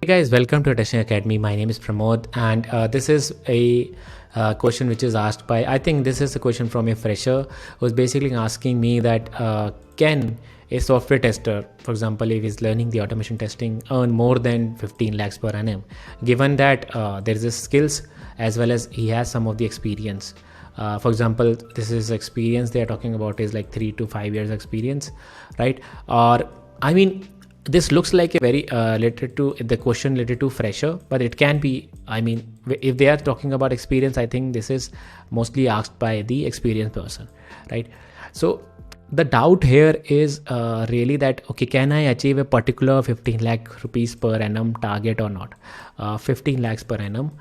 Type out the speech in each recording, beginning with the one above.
Guys, welcome to Testing Academy. My name is Pramod, and this is a question which is asked by, I think this is a question from a fresher who's basically asking me that can a software tester, for example, if he's learning the automation testing, earn more than 15 lakhs per annum, given that there is a skills as well as he has some of the experience. For example, this is experience they are talking about is like 3 to 5 years experience, right? Or I mean, this looks like a very related to the question related to fresher, but it can be, I mean, if they are talking about experience, I think this is mostly asked by the experienced person, right? So the doubt here is really that, okay, can I achieve a particular 15 lakh rupees per annum target or not? 15 lakhs per annum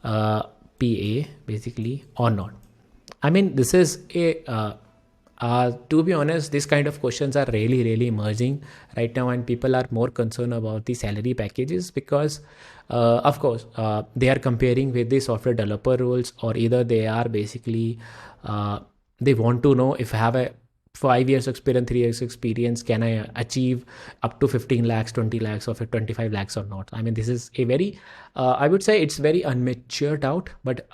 PA basically or not? I mean, this is a to be honest, these kind of questions are really emerging right now, and people are more concerned about the salary packages because, of course, they are comparing with the software developer roles, or either they are basically they want to know if I have a 5 years experience, 3 years experience, can I achieve up to 15 lakhs, 20 lakhs, or 25 lakhs or not? I mean, this is a very, I would say it's very unmature doubt, but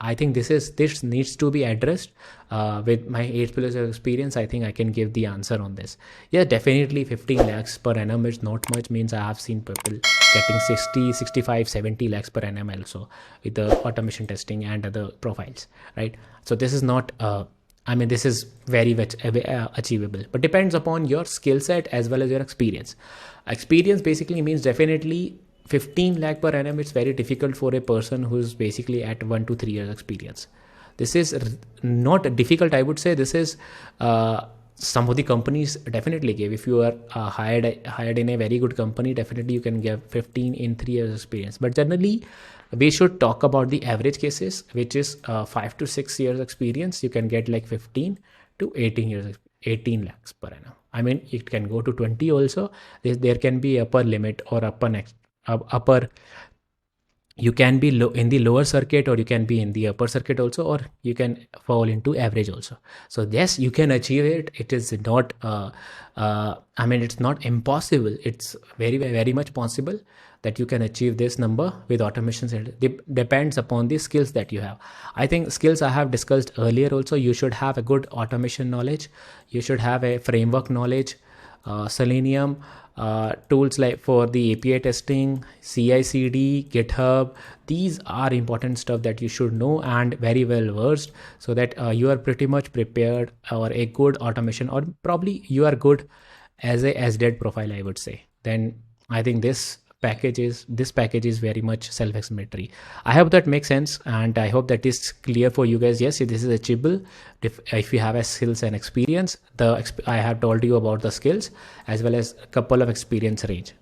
I think this needs to be addressed. With my 8+ years experience, I think I can give the answer on this. Yeah, definitely 15 lakhs per annum is not much. Means I have seen people getting 60, 65, 70 lakhs per annum also with the automation testing and other profiles, right? So this is not, I mean, this is very much achievable, but depends upon your skill set as well as your experience. Experience basically means definitely 15 lakh per annum. It's very difficult for a person who's basically at 1 to 3 years experience. This is not difficult, I would say. This is some of the companies definitely give. If you are hired in a very good company, definitely you can get 15 in 3 years experience. But generally, we should talk about the average cases, which is 5 to 6 years experience. You can get like 15 to 18 lakhs per annum. I mean, it can go to 20 also. There can be upper limit or upper, you can be low in the lower circuit, or you can be in the upper circuit also, or you can fall into average also. So yes, you can achieve it. It is not I mean, it's not impossible. It's very much possible that you can achieve this number with automation. Depends upon the skills that you have. I think skills I have discussed earlier also. You should have a good automation knowledge. You should have a framework knowledge, Selenium, tools like for the API testing, CI/CD, GitHub. These are important stuff that you should know and very well versed, so that you are pretty much prepared or a good automation, or probably you are good as a SDET profile, I would say. Then I think this package is very much self-explanatory. I hope that makes sense, and I hope that is clear for you guys. Yes, this is achievable if you have a skills and experience. I have told you about the skills as well as a couple of experience range.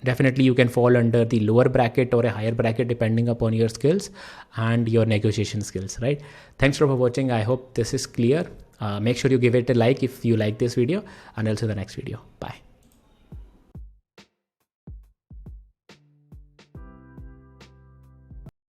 Definitely you can fall under the lower bracket or a higher bracket depending upon your skills and your negotiation skills, right? Thanks for watching. I hope this is clear. Make sure you give it a like if you like this video, and also the next video. Bye.